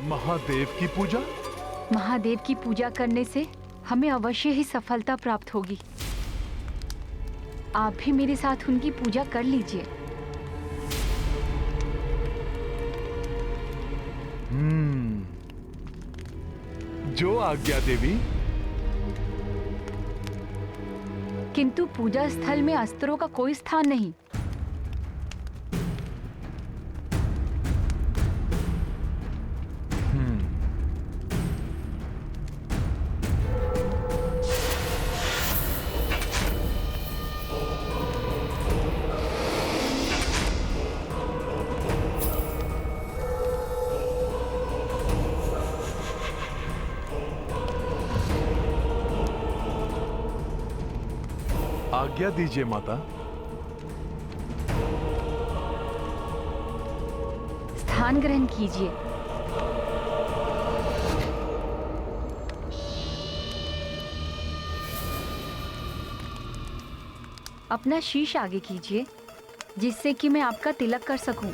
महादेव की पूजा? महादेव की पूजा करने से हमें अवश्य ही सफलता प्राप्त होगी। आप भी मेरे साथ उनकी पूजा कर लीजिए। जो आज्ञा देवी। किंतु पूजा स्थल में अस्त्रों का कोई स्थान नहीं। आज्ञा दीजिए माता। स्थान ग्रहण कीजिए। अपना शीश आगे कीजिए जिससे कि मैं आपका तिलक कर सकूं।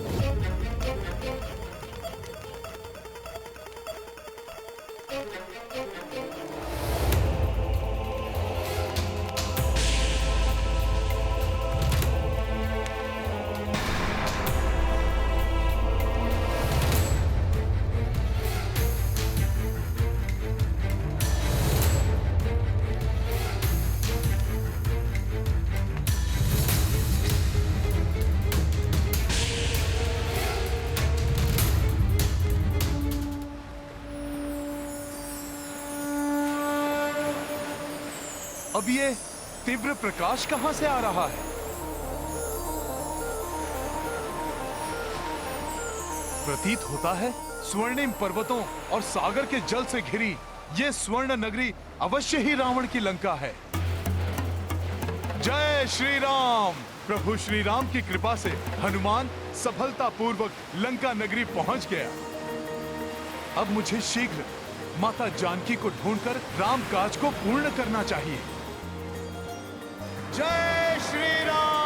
अब ये तीव्र प्रकाश कहां से आ रहा है? प्रतीत होता है स्वर्णिम पर्वतों और सागर के जल से घिरी ये स्वर्ण नगरी अवश्य ही रावण की लंका है। जय श्री राम। प्रभु श्री राम की कृपा से हनुमान सफलतापूर्वक लंका नगरी पहुंच गया। अब मुझे शीघ्र माता जानकी को ढूंढकर राम काज को पूर्ण करना चाहिए। जय श्री राम।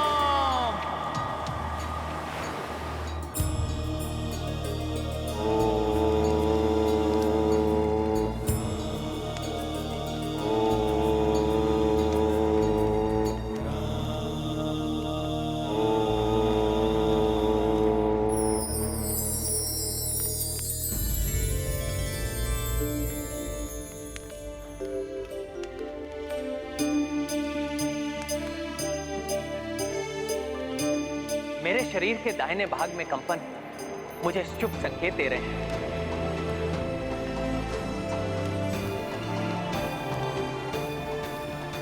मेरे शरीर के दाहिने भाग में कंपन मुझे शुभ संकेत दे रहे हैं।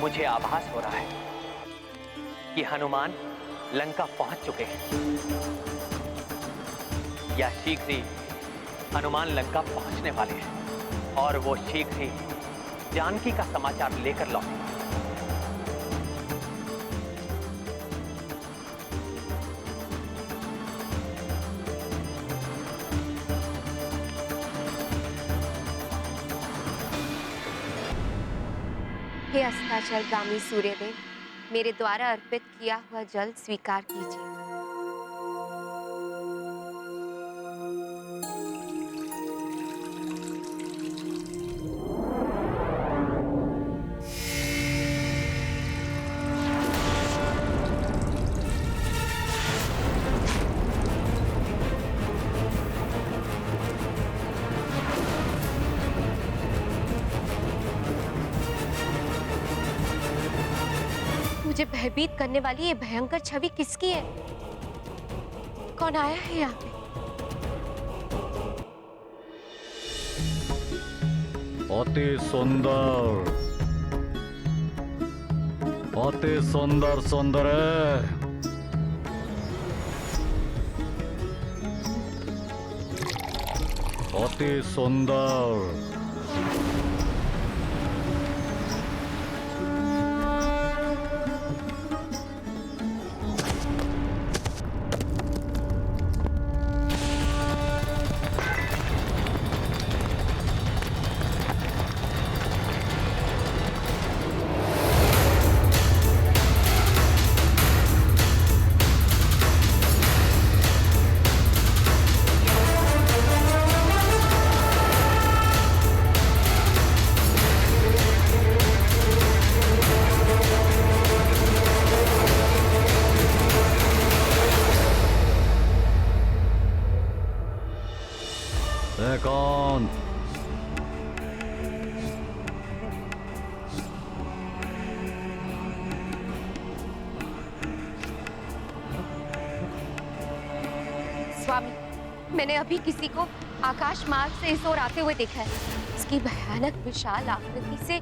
मुझे आभास हो रहा है कि हनुमान लंका पहुंच चुके हैं या शीघ्र ही हनुमान लंका पहुंचने वाले हैं और वो शीघ्र ही जानकी का समाचार लेकर लौटे। हे अस्ताचलगामी सूर्यदेव, मेरे द्वारा अर्पित किया हुआ जल स्वीकार कीजिए। मुझे भयभीत करने वाली ये भयंकर छवि किसकी है? कौन आया है यहाँ पे? अति सुंदर, अति सुंदर सुंदर है। अति सुंदर। एकांत। स्वामी, मैंने अभी किसी को आकाश मार्ग से इस ओर आते हुए देखा है। इसकी भयानक विशाल आकृति से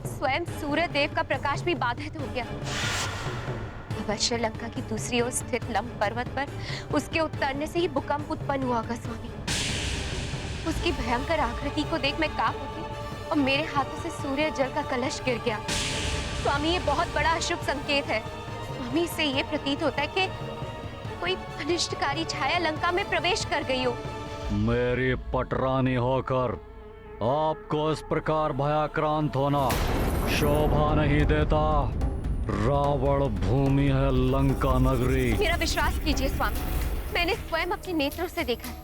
स्वयं सूर्य देव का प्रकाश भी बाधित हो गया। अवश्य लंका की दूसरी ओर स्थित लंब पर्वत पर उसके उतरने से ही भूकंप उत्पन्न हुआ होगा स्वामी। उसकी भयंकर आकृति को देख मैं कांप उठी और मेरे हाथों से सूर्य जल का कलश गिर गया। स्वामी, ये बहुत बड़ा अशुभ संकेत है। स्वामी, इससे ये प्रतीत होता है कि कोई अनिष्टकारी छाया लंका में प्रवेश कर गई हो। मेरी पटरानी होकर आपको इस प्रकार भयाक्रांत होना शोभा नहीं देता। रावण भूमि है लंका नगरी। मेरा विश्वास कीजिए स्वामी, मैंने स्वयं अपने नेत्रों से देखा है।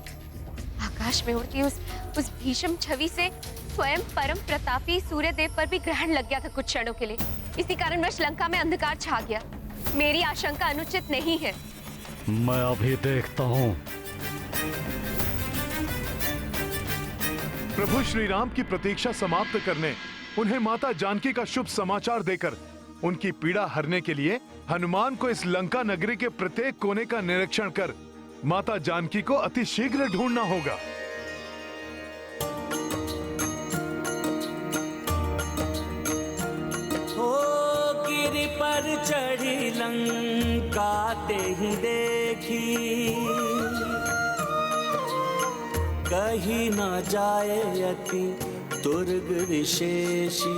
आकाश में उड़ती उस भीषम छवि से स्वयं परम प्रतापी सूर्य देव पर भी ग्रहण लग गया था कुछ क्षणों के लिए। इसी कारणवश लंका में अंधकार छा गया। मेरी आशंका अनुचित नहीं है। मैं अभी देखता हूँ। प्रभु श्री राम की प्रतीक्षा समाप्त करने, उन्हें माता जानकी का शुभ समाचार देकर उनकी पीड़ा हरने के लिए हनुमान को इस लंका नगरी के प्रत्येक कोने का निरीक्षण कर माता जानकी को अति शीघ्र ढूंढना होगा। हो गिरि पर चढ़ी लंका ते ही देखी, कहीं न जाए अति दुर्ग विशेषी।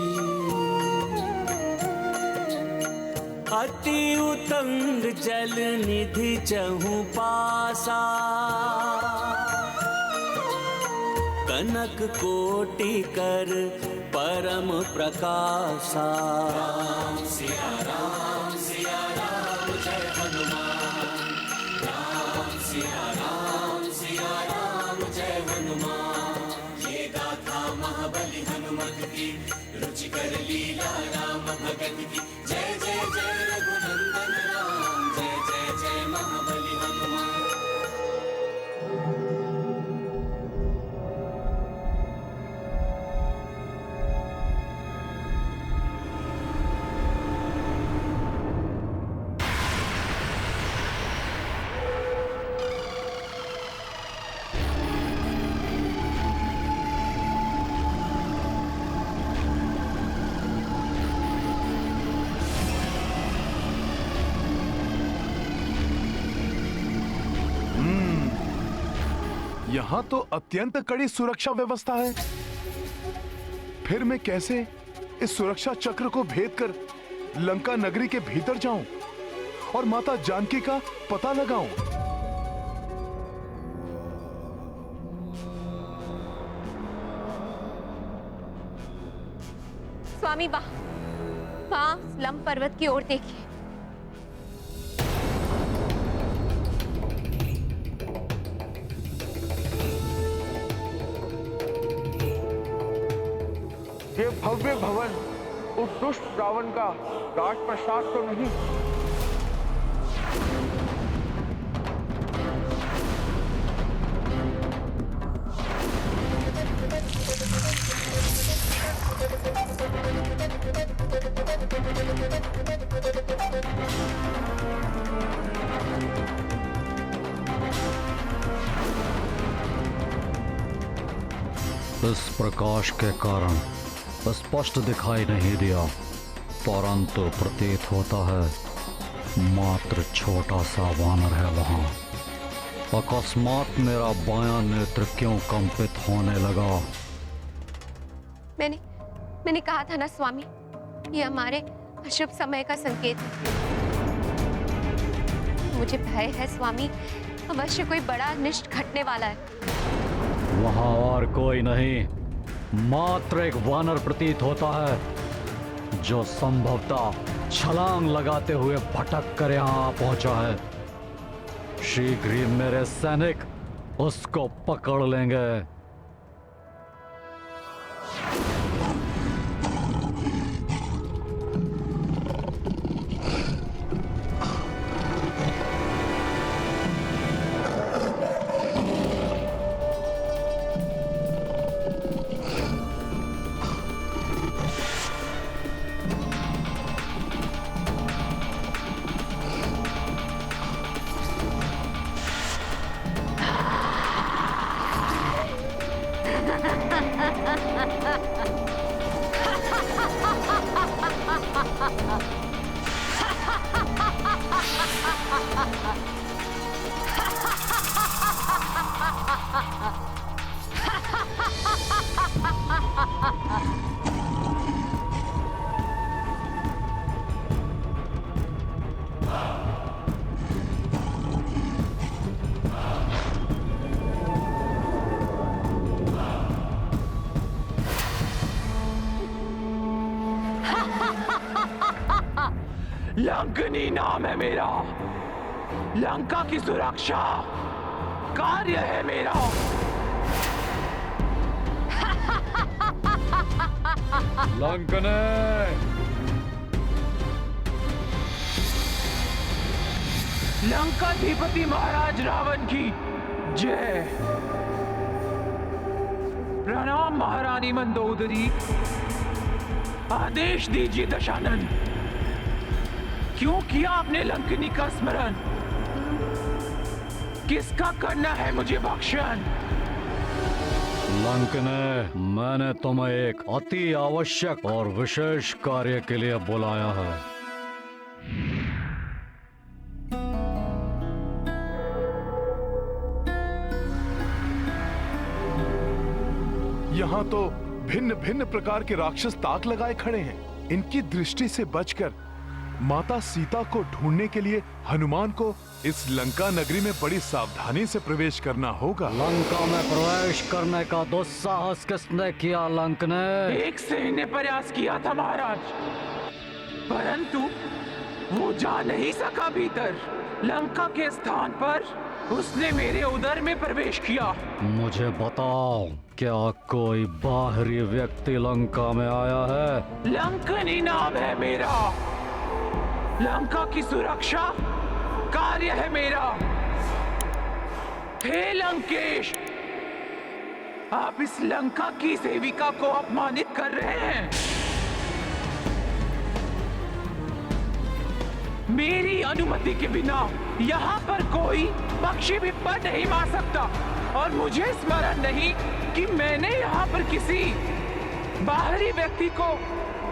अति उतंग जल निधि चहु पासा, कनक कोटि कर परम प्रकाशा। राम सिया राम जय हनुमान। राम सिया राम जय हनुमान। ये गाथा महाबली हनुमत की, रुचिकर लीला राम भगत की। जय जय जय रघुनंदन राम, जय जय जय महाबली हनुमान। यहाँ तो अत्यंत कड़ी सुरक्षा व्यवस्था है। फिर मैं कैसे इस सुरक्षा चक्र को भेद कर लंका नगरी के भीतर जाऊं और माता जानकी का पता लगाऊं? स्वामी, वहां लंब पर्वत की ओर देखिए। ये भव्य भवन उस दुष्ट रावण का राजप्रसाद तो नहीं? इस प्रकाश के कारण स्पष्ट दिखाई नहीं दिया, परंतु प्रतीत होता है मात्र छोटा सा वानर है वहां। अकस्मात मेरा बायां नेत्र क्यों कंपित होने लगा? मैंने कहा था ना स्वामी, ये हमारे अशुभ समय का संकेत है। मुझे भय है स्वामी, अवश्य कोई बड़ा अनिष्ट घटने वाला है। वहां और कोई नहीं, मात्र एक वानर प्रतीत होता है, जो संभवतः छलांग लगाते हुए भटक कर यहां पहुंचा है। शीघ्र ही मेरे सैनिक उसको पकड़ लेंगे। लंकनी नाम है मेरा। लंका की सुरक्षा कार्य है मेरा। लंकने लंकाधिपति महाराज रावण की जय। प्रणाम महारानी मंदोदरी। आदेश दीजिए दशानन। क्यों किया आपने लंकनी का स्मरण? किसका करना है मुझे भक्षण? लंकने, मैंने तुम्हें एक अति आवश्यक और विशेष कार्य के लिए बुलाया है। यहाँ तो भिन्न भिन्न प्रकार के राक्षस ताक लगाए खड़े हैं। इनकी दृष्टि से बचकर माता सीता को ढूंढने के लिए हनुमान को इस लंका नगरी में बड़ी सावधानी से प्रवेश करना होगा। लंका में प्रवेश करने का दुस्साहस किसने किया लंकने? एक सैन्य ने प्रयास किया था महाराज, परंतु वो जा नहीं सका भीतर। लंका के स्थान पर उसने मेरे उदर में प्रवेश किया। मुझे बताओ, क्या कोई बाहरी व्यक्ति लंका में आया है? लंकनी नाम है मेरा। लंका की सुरक्षा कार्य है मेरा। हे लंकेश, आप इस लंका की सेविका को अपमानित कर रहे हैं। मेरी अनुमति के बिना यहाँ पर कोई पक्षी भी पर नहीं मार सकता। और मुझे स्मरण नहीं कि मैंने यहाँ पर किसी बाहरी व्यक्ति को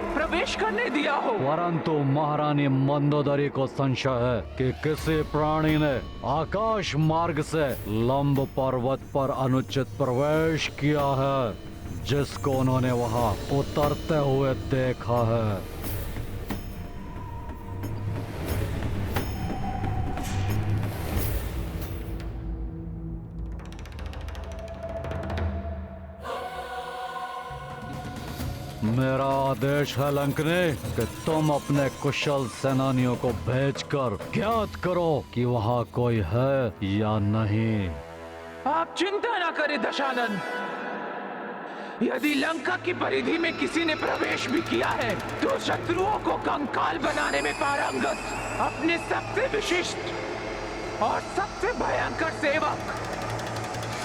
प्रवेश करने दिया हो। परंतु महारानी मंदोदरी को संशय है कि किसी प्राणी ने आकाश मार्ग से लंब पर्वत पर अनुचित प्रवेश किया है, जिसको उन्होंने वहां उतरते हुए देखा है। मेरा आदेश है लंकने कि तुम अपने कुशल सेनानियों को भेजकर ज्ञात करो कि वहाँ कोई है या नहीं। आप चिंता न करें दशानन। यदि लंका की परिधि में किसी ने प्रवेश भी किया है तो शत्रुओं को कंकाल बनाने में पारंगत अपने सबसे विशिष्ट और सबसे भयंकर सेवक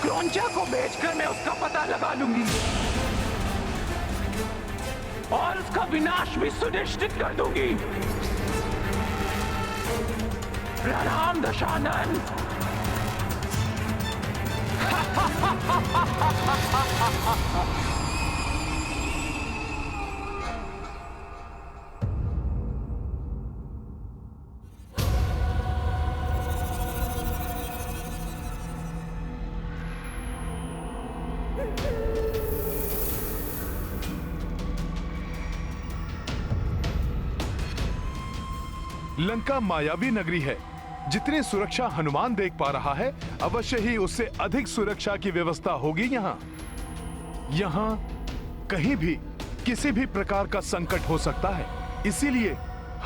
क्रौंचा को भेजकर मैं उसका पता लगा लूंगी और उसका विनाश भी सुनिश्चित कर दूंगी। प्रणाम दशानन। लंका मायावी नगरी है। जितनी सुरक्षा हनुमान देख पा रहा है, अवश्य ही उससे अधिक सुरक्षा की व्यवस्था होगी यहाँ। यहाँ कहीं भी किसी भी प्रकार का संकट हो सकता है। इसीलिए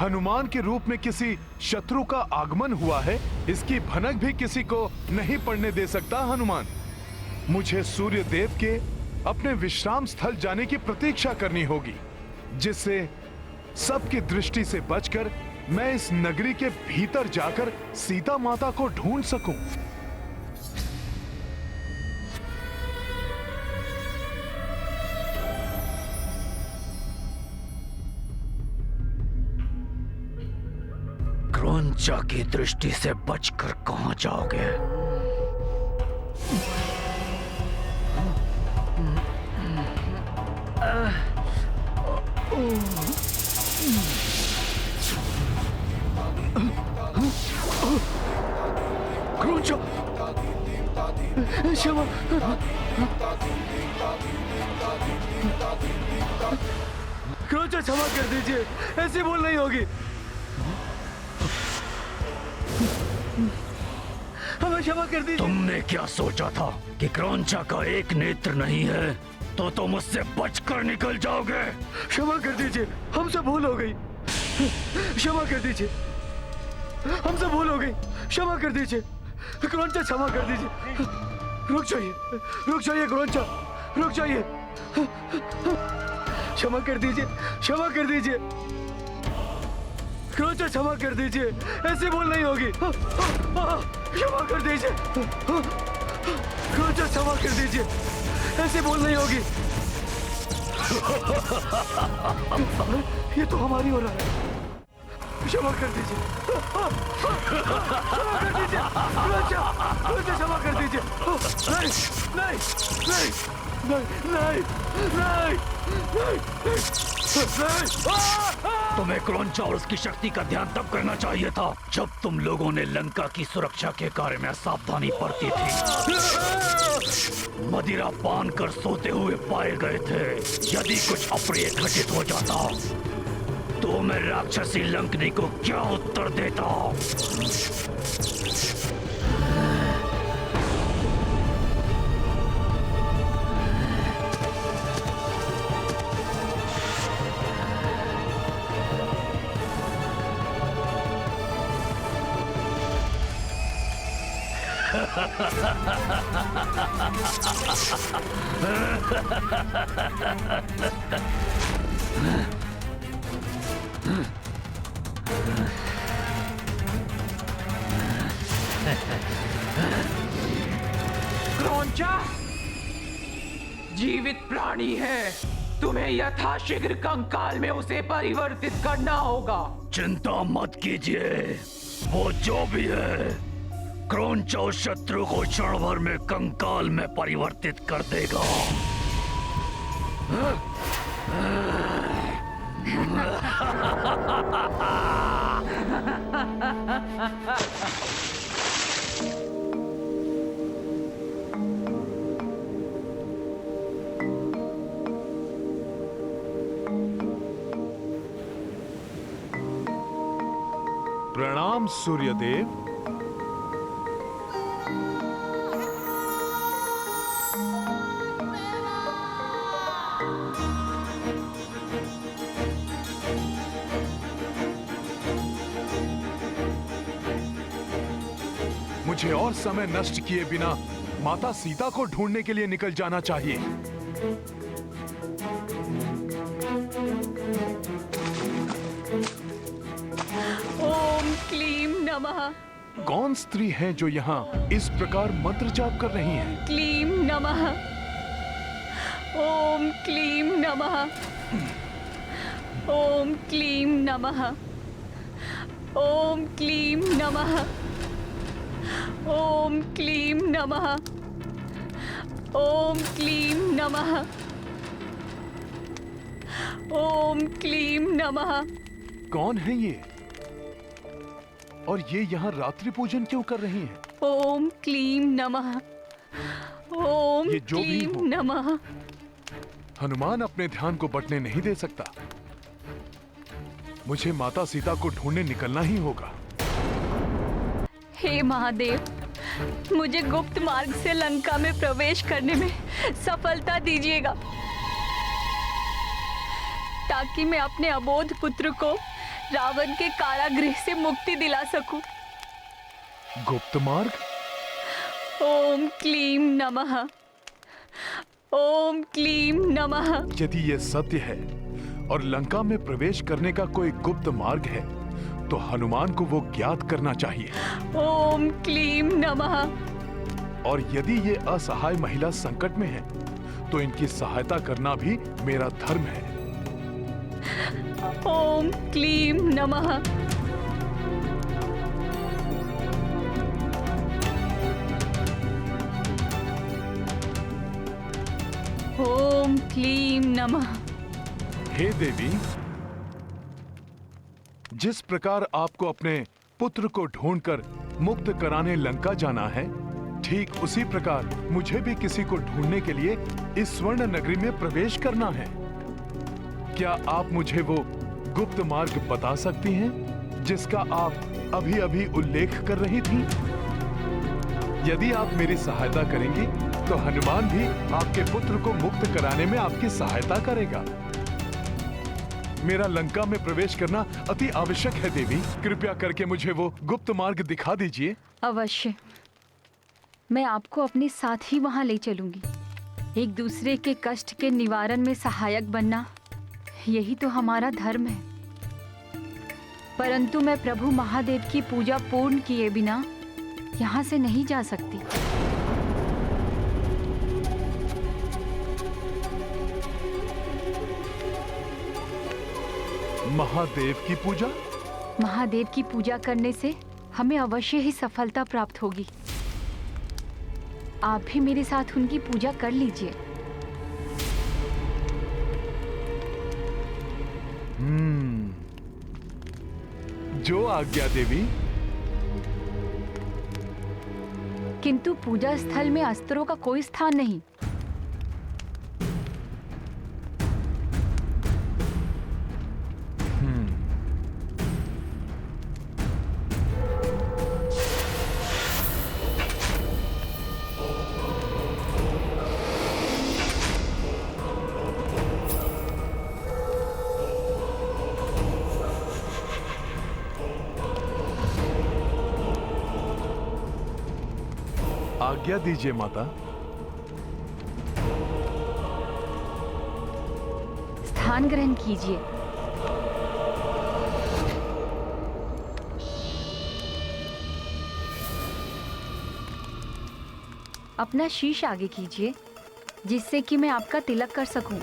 हनुमान के रूप में किसी शत्रु का आगमन हुआ है, इसकी भनक भी किसी को नहीं पड़ने दे सकता हनुमान। मुझे सूर्य देव के अपने विश्राम स्थल जाने की प्रतीक्षा करनी होगी, जिससे सबकी दृष्टि से बचकर मैं इस नगरी के भीतर जाकर सीता माता को ढूंढ सकूं। क्रौंचा की दृष्टि से बचकर कहां जाओगे? क्रोंचा, क्षमा, क्रोंचा क्षमा कर दीजिए, ऐसी भूल नहीं होगी। हमें क्षमा कर दीजिए। तुमने क्या सोचा था कि क्रोंचा का एक नेत्र नहीं है तो तुम उससे बचकर निकल जाओगे? क्षमा कर दीजिए, हमसे भूल हो गई। क्षमा कर दीजिए, हमसे भूल हो गई। क्षमा कर दीजिए क्रोंचा, क्षमा कर दीजिए। रुक जाइए क्रोंचा, रुक जाइए। क्षमा कर दीजिए, क्षमा कर दीजिए क्रोंचा, क्षमा कर दीजिए, ऐसी भूल नहीं होगी। क्षमा कर दीजिए क्रोंचा, क्षमा कर दीजिए, ऐसी भूल नहीं होगी। ये तो हमारी हो रहा है। क्षमा कर दीजिए, क्षमा कर दीजिए क्रोंचा, क्रोंचा क्षमा कर दीजिए। नहीं नहीं नहीं नहीं नहीं नहीं नहीं। तुम्हें क्रोंचा और उसकी शक्ति का ध्यान तब करना चाहिए था जब तुम लोगों ने लंका की सुरक्षा के कार्य में सावधानी बरती थी। मदिरा पान कर सोते हुए पाए गए थे। यदि कुछ अप्रिय घटित हो जाता तो मैं राक्षसी लंकनी को क्या उत्तर देता? क्रोंचा जीवित प्राणी है, तुम्हें यथाशीघ्र कंकाल में उसे परिवर्तित करना होगा। चिंता मत कीजिए, वो जो भी है क्रोंचा उस शत्रु को क्षण भर में कंकाल में परिवर्तित कर देगा। प्रणाम सूर्यदेव। मुझे और समय नष्ट किए बिना माता सीता को ढूंढने के लिए निकल जाना चाहिए। ओम क्लीम नमः। कौन स्त्री हैं जो यहाँ इस प्रकार मंत्र जाप कर रही हैं? क्लीम नमः। ओम क्लीम नमः। ओम क्लीम नमः। ओम क्लीम नमः। ओम क्लीम नमः। ओम क्लीम नमः। ओम क्लीम नमः। कौन है ये? और ये यहाँ रात्रि पूजन क्यों कर रही हैं? ओम क्लीम नमः। ओम ये जो भी क्लीम हो। नमः। हनुमान अपने ध्यान को बटने नहीं दे सकता। मुझे माता सीता को ढूंढने निकलना ही होगा। हे महादेव, मुझे गुप्त मार्ग से लंका में प्रवेश करने में सफलता दीजिएगा ताकि मैं अपने अबोध पुत्र को रावण के कारागृह से मुक्ति दिला सकूं। गुप्त मार्ग? ओम क्लीम नमः। ओम क्लीम नमः। यदि ये सत्य है और लंका में प्रवेश करने का कोई गुप्त मार्ग है तो हनुमान को वो ज्ञात करना चाहिए। ओम क्लीम नमः। और यदि ये असहाय महिला संकट में है तो इनकी सहायता करना भी मेरा धर्म है। ओम क्लीम नमः। ओम क्लीम नमः। हे देवी, जिस प्रकार आपको अपने पुत्र को ढूंढकर मुक्त कराने लंका जाना है, ठीक उसी प्रकार मुझे भी किसी को ढूंढने के लिए इस स्वर्ण नगरी में प्रवेश करना है। क्या आप मुझे वो गुप्त मार्ग बता सकती हैं जिसका आप अभी अभी उल्लेख कर रही थी? यदि आप मेरी सहायता करेंगी तो हनुमान भी आपके पुत्र को मुक्त कराने में आपकी सहायता करेगा। मेरा लंका में प्रवेश करना अति आवश्यक है देवी। कृपया करके मुझे वो गुप्त मार्ग दिखा दीजिए। अवश्य, मैं आपको अपने साथ ही वहां ले चलूंगी। एक दूसरे के कष्ट के निवारण में सहायक बनना, यही तो हमारा धर्म है। परंतु मैं प्रभु महादेव की पूजा पूर्ण किए बिना यहाँ से नहीं जा सकती। महादेव की पूजा? महादेव की पूजा करने से हमें अवश्य ही सफलता प्राप्त होगी। आप भी मेरे साथ उनकी पूजा कर लीजिए। जो आज्ञा देवी। किंतु पूजा स्थल में अस्त्रों का कोई स्थान नहीं। आज्ञा दीजिए माता। स्थान ग्रहण कीजिए। अपना शीश आगे कीजिए, जिससे कि मैं आपका तिलक कर सकूं।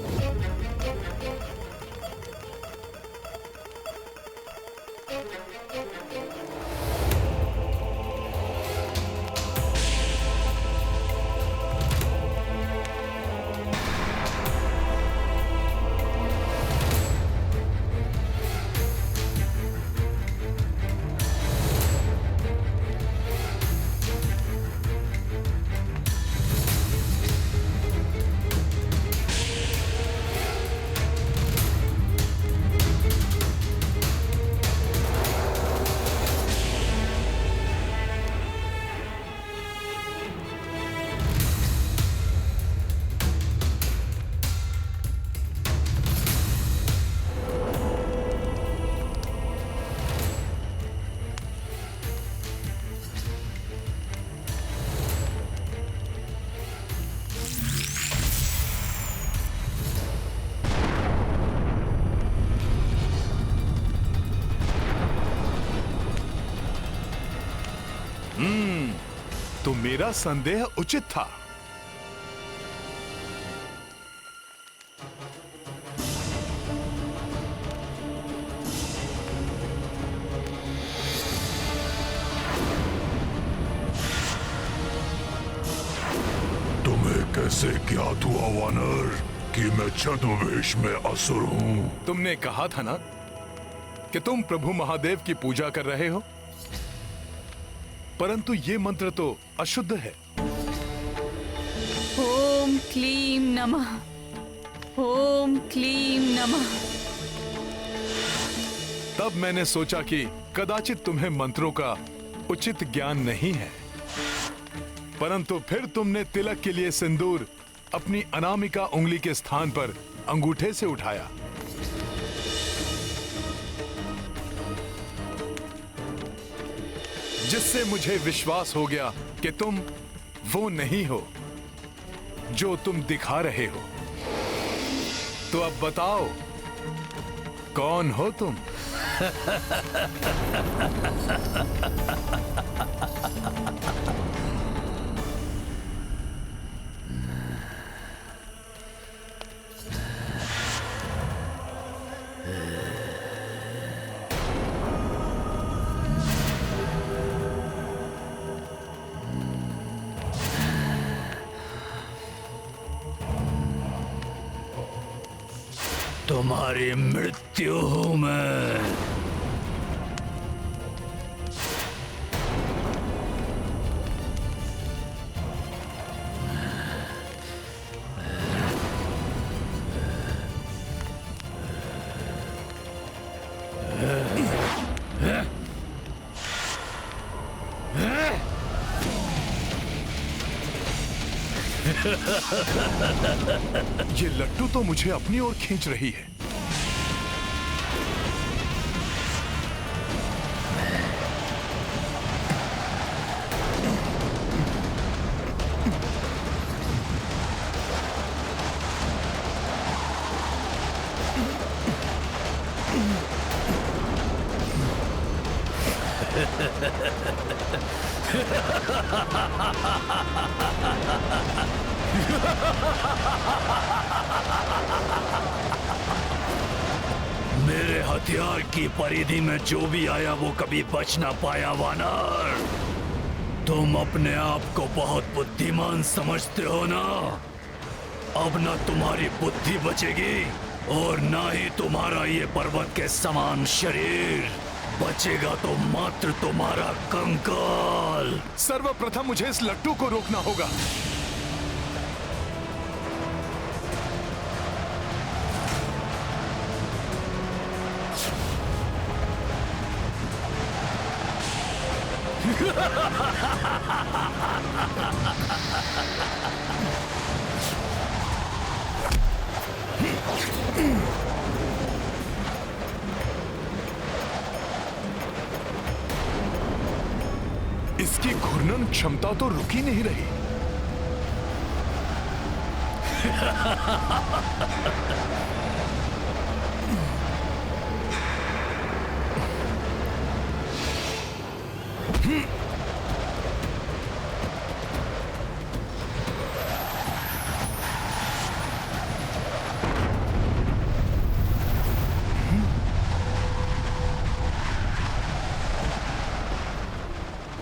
तो मेरा संदेह उचित था। तुम्हें कैसे ज्ञात हुआ वानर कि मैं छद्मवेश में असुर हूँ? तुमने कहा था ना कि तुम प्रभु महादेव की पूजा कर रहे हो, परंतु ये मंत्र तो अशुद्ध है। ओम क्लीं नमः। ओम क्लीं नमः। तब मैंने सोचा कि कदाचित तुम्हें मंत्रों का उचित ज्ञान नहीं है, परंतु फिर तुमने तिलक के लिए सिंदूर अपनी अनामिका उंगली के स्थान पर अंगूठे से उठाया। जिससे मुझे विश्वास हो गया कि तुम वो नहीं हो जो तुम दिखा रहे हो। तो अब बताओ, कौन हो तुम? तुम्हारी मृत्यु हूं मैं। ये लट्टू तो मुझे अपनी ओर खींच रही है। मेरे हथियार की परिधि में जो भी आया वो कभी बच ना पाया वानर। तुम अपने आप को बहुत बुद्धिमान समझते हो ना? अब ना तुम्हारी बुद्धि बचेगी और ना ही तुम्हारा ये पर्वत के समान शरीर बचेगा, तो मात्र तुम्हारा कंकाल। सर्वप्रथम मुझे इस लट्टू को रोकना होगा। इसकी घूर्णन क्षमता तो रुक ही नहीं रही।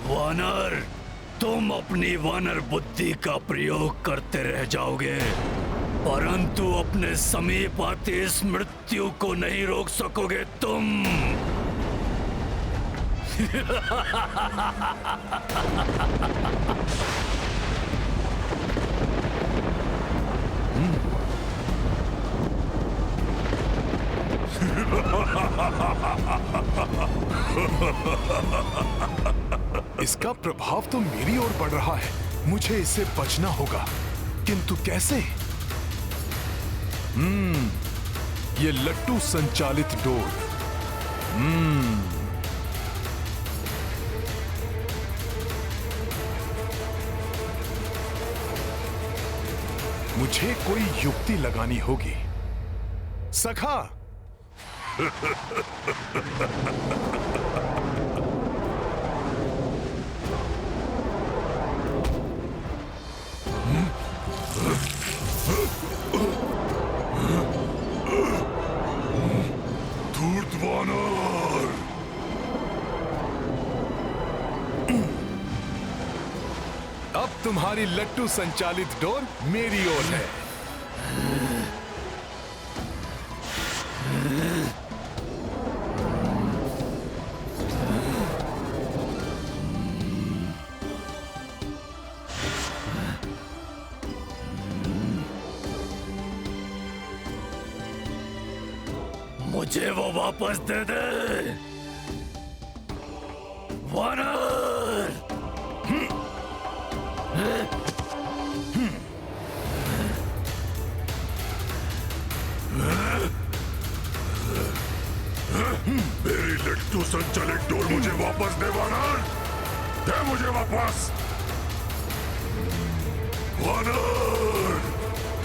वानर, तुम अपनी वानर बुद्धि का प्रयोग करते रह जाओगे, परंतु अपने समीप आती इस मृत्यु को नहीं रोक सकोगे तुम। इसका प्रभाव तो मेरी ओर बढ़ रहा है। मुझे इससे बचना होगा, किंतु कैसे? ये लट्टू संचालित डोर। मुझे कोई युक्ति लगानी होगी। सखा, धूर्त वानर, अब तुम्हारी लट्टू संचालित डोर मेरी ओर है। मुझे वो वापस दे दे, वानर। मेरी लट्टू संचालित डोर मुझे वापस दे वानर, दे मुझे वापस। वानर,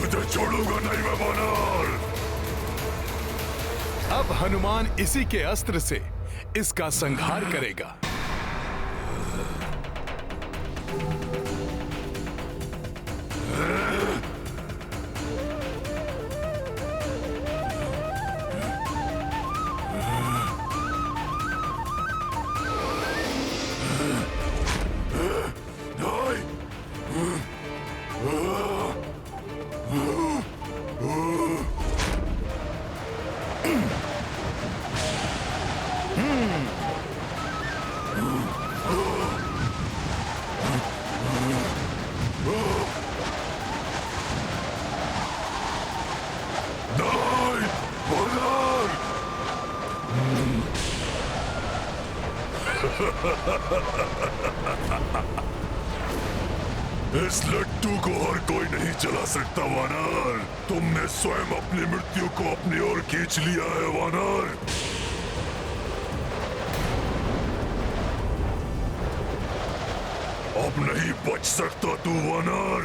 तुझे छोड़ूंगा नहीं मैं वानर। अब हनुमान इसी के अस्त्र से इसका संहार करेगा। इस लट्टू को हर कोई नहीं चला सकता वानर। तुमने स्वयं अपनी मृत्यु को अपनी ओर खींच लिया है वानर। अब नहीं बच सकता तू वानर।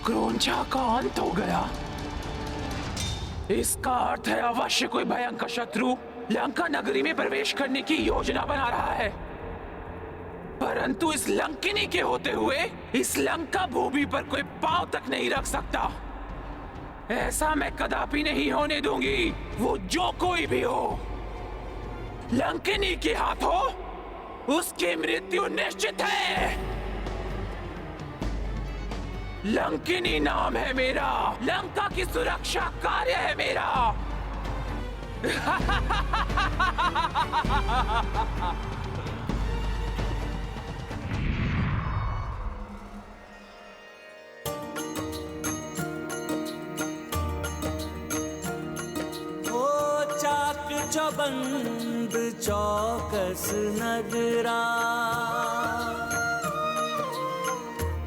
क्रोंचा का अंत हो गया। इसका अर्थ है अवश्य कोई भयंकर शत्रु लंका नगरी में प्रवेश करने की योजना बना रहा है। परंतु इस लंकिनी के होते हुए इस लंका भूमि पर कोई पांव तक नहीं रख सकता। ऐसा मैं कदापि नहीं होने दूंगी। वो जो कोई भी हो, लंकिनी के हाथों उसकी मृत्यु निश्चित है। लंकिनी नाम है मेरा, लंका की सुरक्षा कार्य है मेरा। चौबंद चौकस नगरा,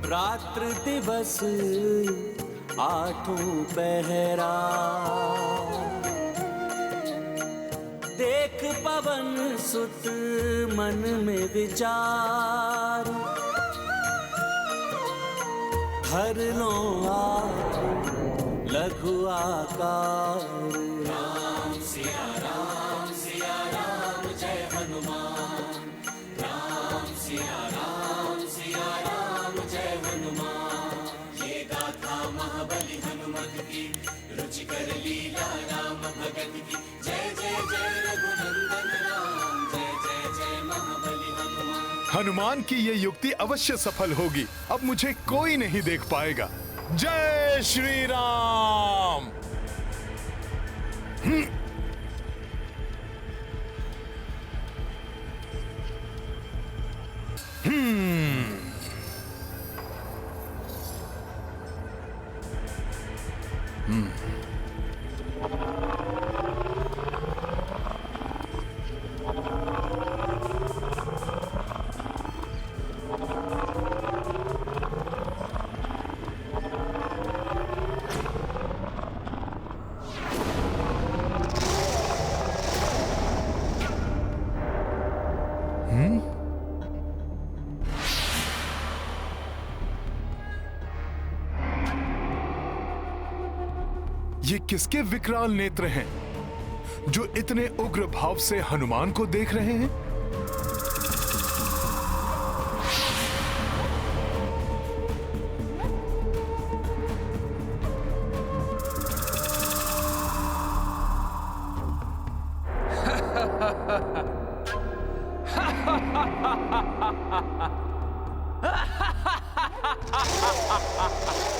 रात्र दिवस आठों पहरा। देख पवन सुत मन में विचार, हर लो लघु आकार। राम सिया राम जय हनुमान। राम सिया राम जय हनुमान। ये गाथा महाबली हनुमत की, रुचिकर लीला राम भगत की। जय जय जय रघुनंदन राम, जय जय जय महाबली हनुमान। हनुमान की ये युक्ति अवश्य सफल होगी। अब मुझे कोई नहीं देख पाएगा। जय श्री राम। ये किसके विकराल नेत्र हैं जो इतने उग्र भाव से हनुमान को देख रहे हैं?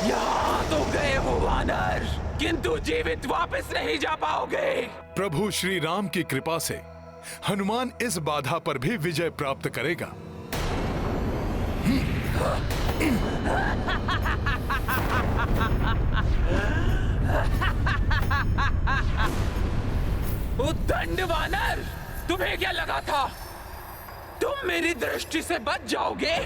यहाँ तो गए हो वानर, किंतु जीवित वापस नहीं जा पाओगे। प्रभु श्री राम की कृपा से हनुमान इस बाधा पर भी विजय प्राप्त करेगा। उद्दंड वानर, तुम्हें क्या लगा था तुम मेरी दृष्टि से बच जाओगे?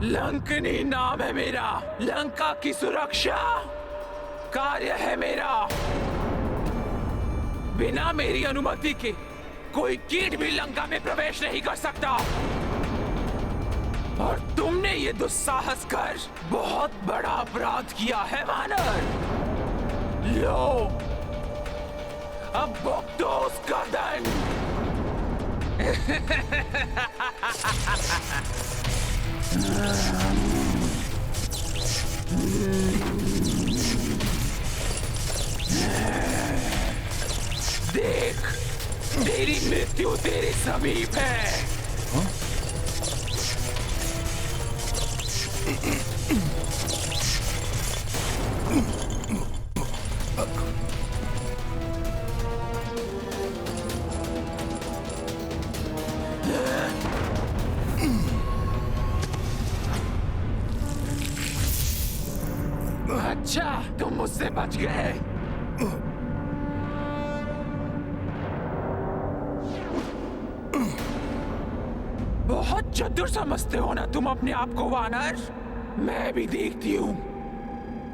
लंकनी नाम है मेरा, लंका की सुरक्षा कार्य है मेरा। बिना मेरी अनुमति के कोई कीट भी लंका में प्रवेश नहीं कर सकता। और तुमने ये दुस्साहस कर बहुत बड़ा अपराध किया है वानर। लो, अब भुगतो उसका दंड। देख, तेरी मृत्यु तेरे समीप है। अच्छा, तुम मुझसे बच गए। बहुत चतुर समझते हो ना तुम अपने आप को वानर। मैं भी देखती हूँ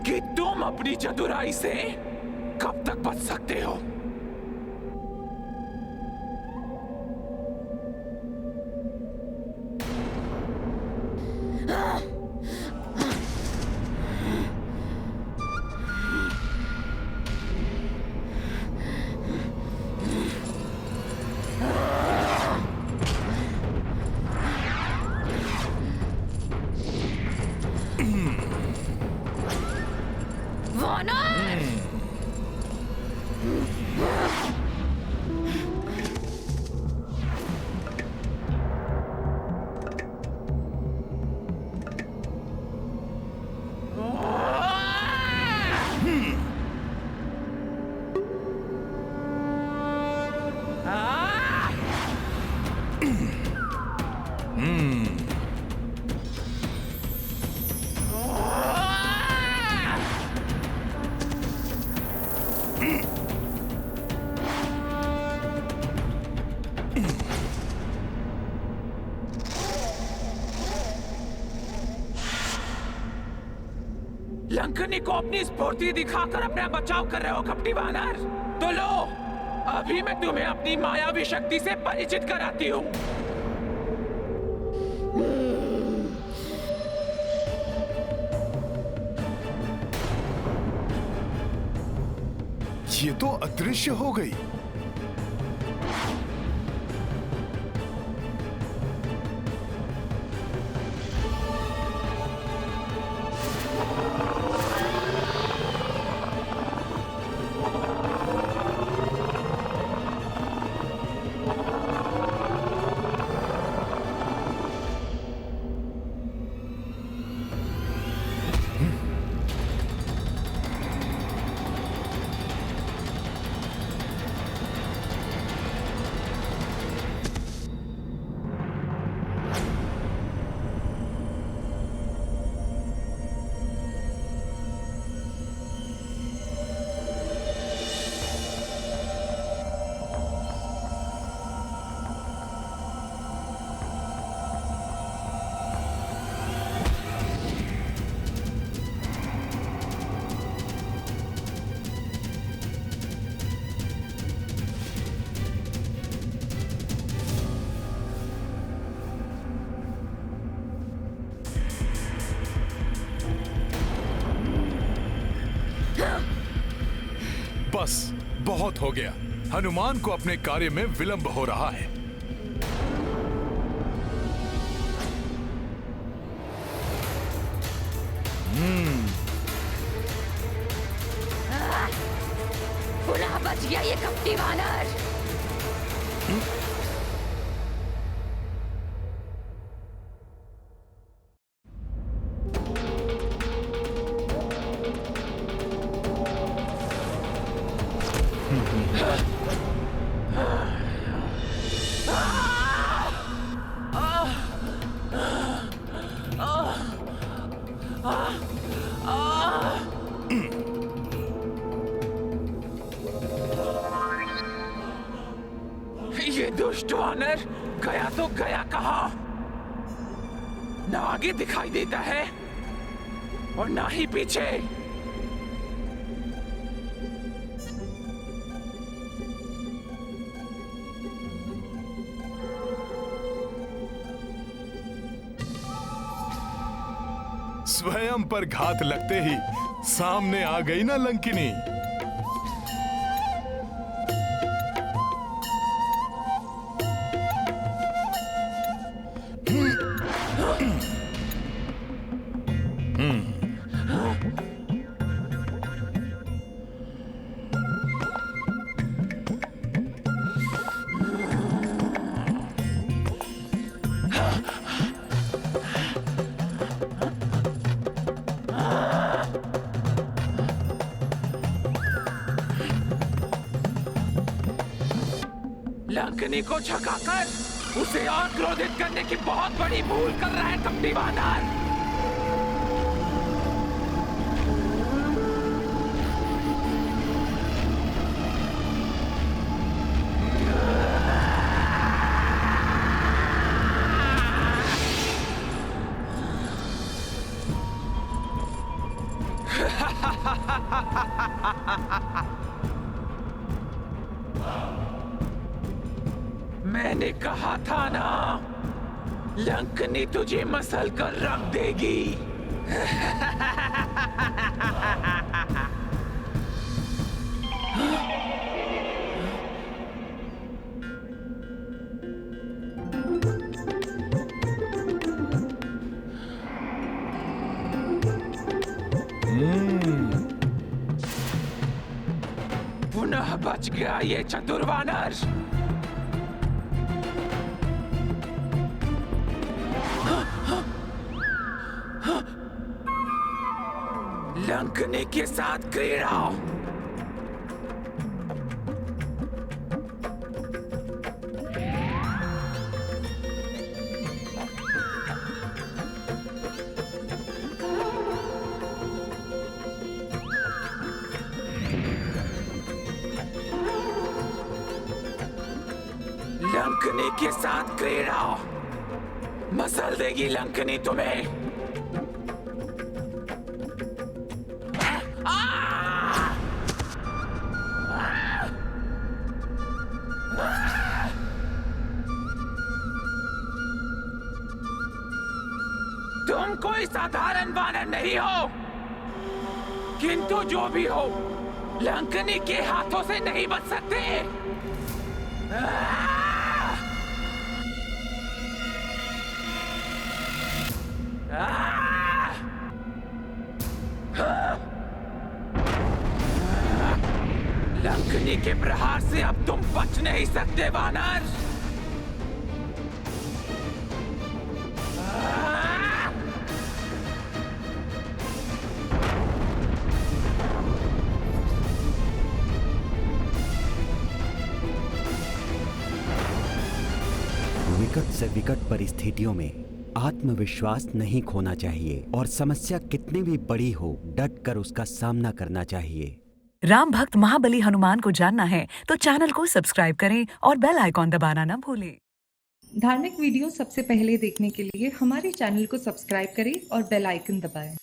कि तुम अपनी चतुराई से कब तक बच सकते हो। लंकनी को अपनी स्फूर्ति दिखाकर अपना बचाव कर रहे हो कपटी वानर। तो लो, अभी मैं तुम्हें अपनी मायावी शक्ति से परिचित कराती हूँ। ये तो अदृश्य हो गई। बहुत हो गया। हनुमान को अपने कार्य में विलंब हो रहा है। पुनः बच गया ये कपटी वानर। ये दुष्ट वानर गया तो गया कहाँ? ना आगे दिखाई देता है और ना ही पीछे। स्वयं पर घात लगते ही सामने आ गई ना लंकिनी। लंकनी को झकाकर उसे और क्रोधित करने की बहुत बड़ी भूल कर रहा है कपटी वानर। मैंने कहा था ना, लंकनी तुझे मसल कर रख देगी। पुनः बच गया ये चतुर वानर। लंकनी के साथ क्रीड़ा। लंकनी के साथ क्रीड़ा। मसल देगी लंकनी तुम्हें। तुम कोई साधारण वानर नहीं हो, किंतु जो भी हो, लंकनी के हाथों से नहीं बच सकते। लंकनी के प्रहार से अब तुम बच नहीं सकते वानर। विकट से विकट परिस्थितियों में आत्मविश्वास नहीं खोना चाहिए और समस्या कितनी भी बड़ी हो, डट कर उसका सामना करना चाहिए। राम भक्त महाबली हनुमान को जानना है तो चैनल को सब्सक्राइब करें और बेल आइकॉन दबाना न भूलें। धार्मिक वीडियो सबसे पहले देखने के लिए हमारे चैनल को सब्सक्राइब करें और बेल आइकन दबाएं।